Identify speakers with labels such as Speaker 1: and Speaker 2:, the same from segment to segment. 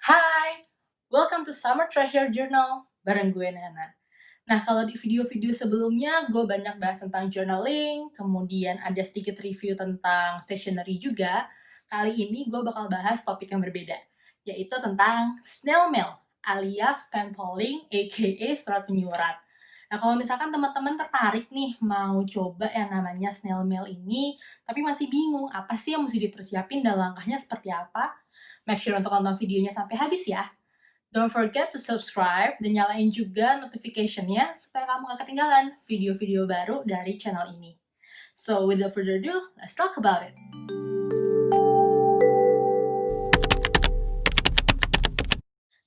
Speaker 1: Hai, welcome to Summer Treasure Journal bareng gue Nana. Nah, kalau di video-video sebelumnya gue banyak bahas tentang journaling, kemudian ada sedikit review tentang stationery juga. Kali ini gue bakal bahas topik yang berbeda, yaitu tentang snail mail alias pen polling aka surat menyurat. Nah, kalau misalkan teman-teman tertarik nih mau coba yang namanya snail mail ini, tapi masih bingung apa sih yang mesti dipersiapin dan langkahnya seperti apa, make sure untuk nonton videonya sampai habis ya. Don't forget to subscribe dan nyalain juga notification-nya supaya kamu gak ketinggalan video-video baru dari channel ini. So without further ado, let's talk about it.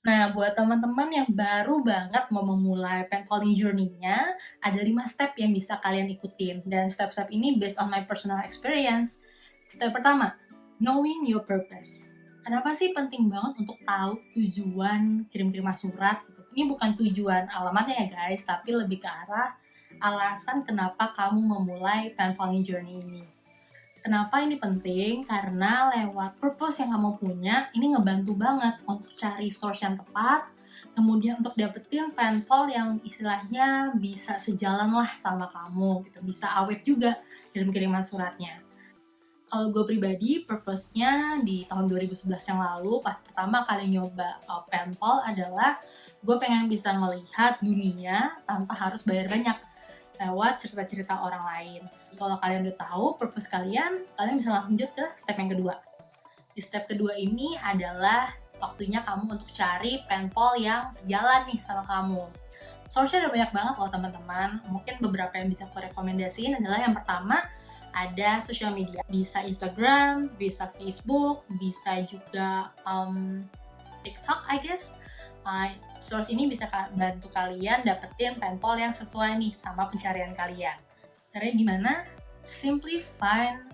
Speaker 1: Nah, buat teman-teman yang baru banget mau memulai pen polling journey-nya, ada 5 step yang bisa kalian ikutin. Dan step-step ini based on my personal experience. Step pertama, knowing your purpose. Kenapa sih penting banget untuk tahu tujuan kirim-kiriman surat? Gitu. Ini bukan tujuan alamatnya ya guys, tapi lebih ke arah alasan kenapa kamu memulai pen polling journey ini. Kenapa ini penting? Karena lewat purpose yang kamu punya, ini ngebantu banget untuk cari source yang tepat, kemudian untuk dapetin pen pal yang istilahnya bisa sejalan lah sama kamu, gitu. Bisa awet juga kirim-kiriman suratnya. Kalau gue pribadi, purpose-nya di tahun 2011 yang lalu, pas pertama kali nyoba pen pal adalah gue pengen bisa ngelihat dunia tanpa harus bayar banyak lewat cerita-cerita orang lain. Kalau kalian udah tahu purpose kalian bisa lanjut ke step yang kedua. Di step kedua ini adalah waktunya kamu untuk cari pen pal yang sejalan nih sama kamu. Source-nya ada banyak banget loh teman-teman. Mungkin beberapa yang bisa aku rekomendasiin adalah yang pertama, ada social media. Bisa Instagram, bisa Facebook, bisa juga TikTok I guess. Source ini bisa bantu kalian dapetin pen pal yang sesuai nih sama pencarian kalian. Caranya gimana? Simply find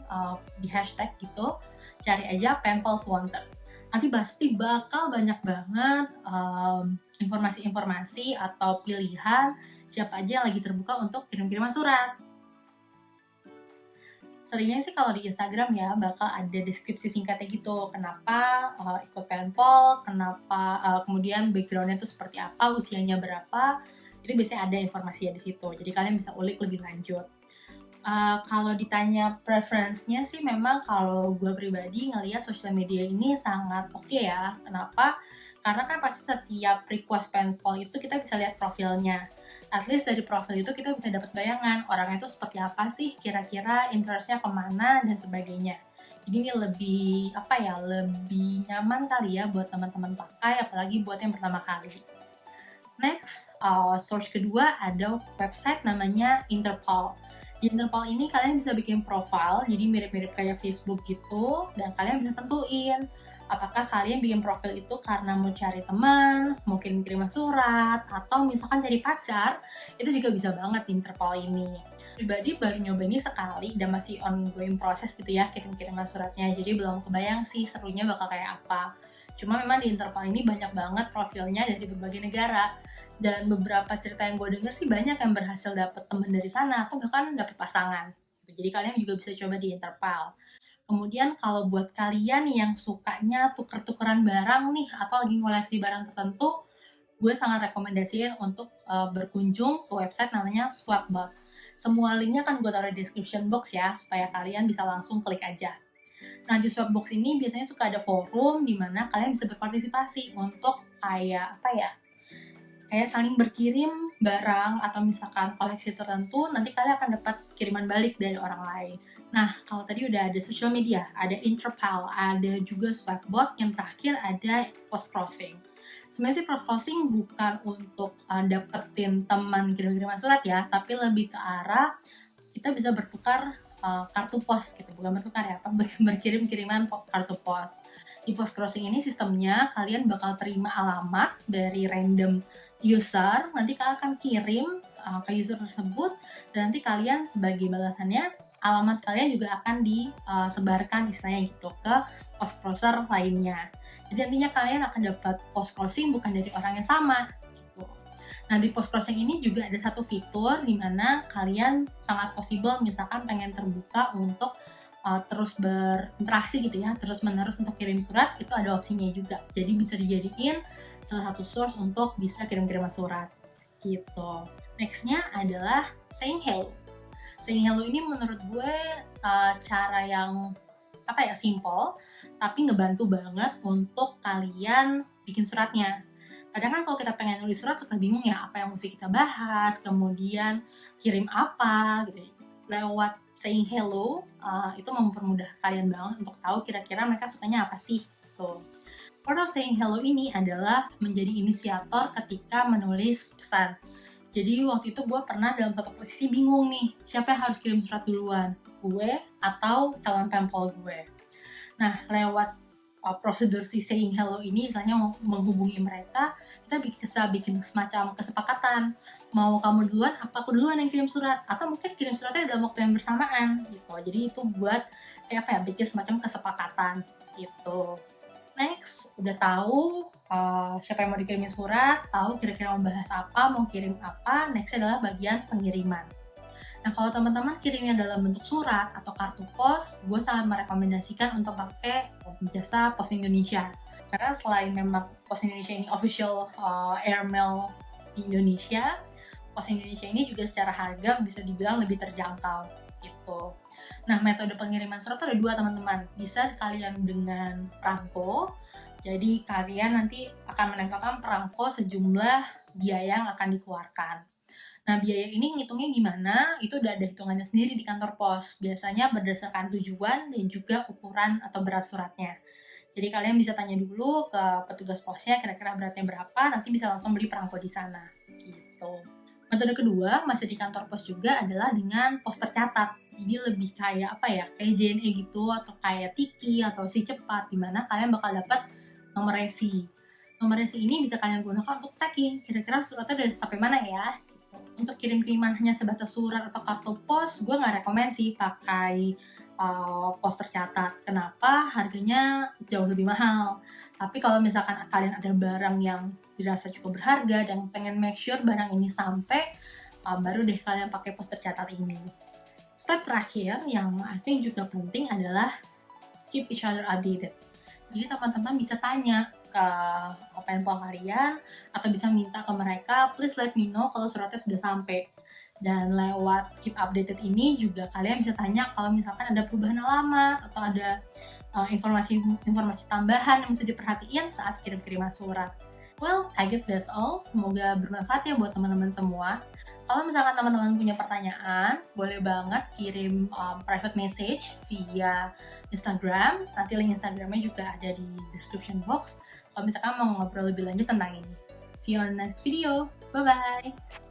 Speaker 1: di hashtag gitu, cari aja pen pals wanted. Nanti pasti bakal banyak banget informasi-informasi atau pilihan siapa aja yang lagi terbuka untuk kirim-kiriman surat. Seringnya sih kalau di Instagram ya bakal ada deskripsi singkatnya gitu, kenapa ikut pen pal, kenapa kemudian backgroundnya tuh seperti apa, usianya berapa, itu biasanya ada informasinya di situ. Jadi kalian bisa ulik lebih lanjut. Kalau ditanya preference-nya sih memang kalau gue pribadi ngelihat sosial media ini sangat oke ya. Kenapa? Karena kan pasti setiap request pen pal itu kita bisa lihat profilnya. At least dari profil itu kita bisa dapat bayangan orangnya itu seperti apa sih, kira-kira interest-nya kemana dan sebagainya. Jadi ini lebih nyaman kali ya buat teman-teman pakai, apalagi buat yang pertama kali. Next, source kedua ada website namanya Interpol. Di Interpol ini kalian bisa bikin profile, jadi mirip-mirip kayak Facebook gitu, dan kalian bisa tentuin apakah kalian bikin profil itu karena mau cari teman, mau kirim-kiriman surat, atau misalkan cari pacar, itu juga bisa banget di Interpol ini. Pribadi baru nyoba ini sekali dan masih ongoing proses gitu ya kirim-kiriman suratnya, jadi belum kebayang sih serunya bakal kayak apa. Cuma memang di Interpol ini banyak banget profilnya dari berbagai negara. Dan beberapa cerita yang gue denger sih banyak yang berhasil dapet temen dari sana atau bahkan dapet pasangan. Jadi kalian juga bisa coba di Interpal. Kemudian kalau buat kalian yang sukanya tuker-tukeran barang nih atau lagi ngoleksi barang tertentu, gue sangat rekomendasiin untuk berkunjung ke website namanya Swapbot. Semua linknya kan gue taruh di description box ya, supaya kalian bisa langsung klik aja. Nah, di Swapbox ini biasanya suka ada forum di mana kalian bisa berpartisipasi untuk kayak saling berkirim barang atau misalkan koleksi tertentu, nanti kalian akan dapat kiriman balik dari orang lain. Nah, kalau tadi udah ada social media, ada Interpal, ada juga Swapbot, yang terakhir ada post crossing. Sebenarnya sih post crossing bukan untuk dapetin teman kirim-kiriman surat ya, tapi lebih ke arah kita bisa bertukar kartu pos gitu, bukan bertukar ya, berkirim-kiriman kartu pos. Di post crossing ini sistemnya kalian bakal terima alamat dari random user, nanti kalian akan kirim ke user tersebut, dan nanti kalian sebagai balasannya alamat kalian juga akan disebarkan istilahnya gitu ke post crosser lainnya. Jadi nantinya kalian akan dapat post crossing bukan dari orang yang sama gitu. Nah, di post crossing ini juga ada satu fitur di mana kalian sangat possible misalkan pengen terbuka untuk terus berinteraksi gitu ya, terus menerus untuk kirim surat, itu ada opsinya juga. Jadi bisa dijadiin salah satu source untuk bisa kirim-kiriman surat gitu. Nextnya adalah saying hello. Saying hello ini menurut gue cara yang simple, tapi ngebantu banget untuk kalian bikin suratnya. Kadang kan kalau kita pengen nulis surat suka bingung ya, apa yang mesti kita bahas, kemudian kirim apa gitu. Lewat saying hello, itu mempermudah kalian banget untuk tahu kira-kira mereka sukanya apa sih. Tuh. Part of saying hello ini adalah menjadi inisiator ketika menulis pesan. Jadi waktu itu gue pernah dalam satu posisi bingung nih, siapa yang harus kirim surat duluan? Gue atau calon penpol gue? Nah, lewat prosedur si saying hello ini, misalnya mau menghubungi mereka, kita bisa bikin semacam kesepakatan. Mau kamu duluan, apa aku duluan yang kirim surat? Atau mungkin kirim suratnya dalam waktu yang bersamaan, gitu. Jadi itu buat, bikin semacam kesepakatan, gitu. Next, udah tahu siapa yang mau dikirimin surat, tahu kira-kira mau bahas apa, mau kirim apa, next adalah bagian pengiriman. Nah, kalau teman-teman kirimnya dalam bentuk surat atau kartu pos, gue sangat merekomendasikan untuk pakai jasa Pos Indonesia. Karena selain memang Pos Indonesia ini official airmail di Indonesia, Pos Indonesia ini juga secara harga bisa dibilang lebih terjangkau gitu. Nah, metode pengiriman surat itu ada dua, teman-teman. Bisa kalian dengan perangko, jadi kalian nanti akan menempelkan perangko sejumlah biaya yang akan dikeluarkan. Nah, biaya ini ngitungnya gimana? Itu udah ada hitungannya sendiri di kantor pos. Biasanya berdasarkan tujuan dan juga ukuran atau berat suratnya. Jadi kalian bisa tanya dulu ke petugas posnya kira-kira beratnya berapa, nanti bisa langsung beli perangko di sana. Gitu. Metode kedua, masih di kantor pos juga, adalah dengan pos tercatat. Jadi lebih kayak kayak JNE gitu, atau kayak Tiki atau Si Cepat, dimana kalian bakal dapat nomor resi. Nomor resi ini bisa kalian gunakan untuk tracking, kira-kira suratnya udah sampai mana ya. Untuk kirim-kiriman hanya sebatas surat atau kartu pos, gue nggak rekomend sih pakai pos tercatat. Kenapa? Harganya jauh lebih mahal. Tapi kalau misalkan kalian ada barang yang dirasa cukup berharga dan pengen make sure barang ini sampai, baru deh kalian pakai pos tercatat ini. Step terakhir yang I think juga penting adalah keep each other updated. Jadi teman-teman bisa tanya ke penpol kalian atau bisa minta ke mereka, please let me know kalau suratnya sudah sampai. Dan lewat keep updated ini juga kalian bisa tanya kalau misalkan ada perubahan alamat atau ada informasi tambahan yang mesti diperhatiin saat kirim-kiriman surat. Well, I guess that's all. Semoga bermanfaat ya buat teman-teman semua. Kalau misalkan teman-teman punya pertanyaan, boleh banget kirim private message via Instagram. Nanti link Instagramnya juga ada di description box. Kalau misalkan mau ngobrol lebih lanjut tentang ini. See you on the next video. Bye-bye!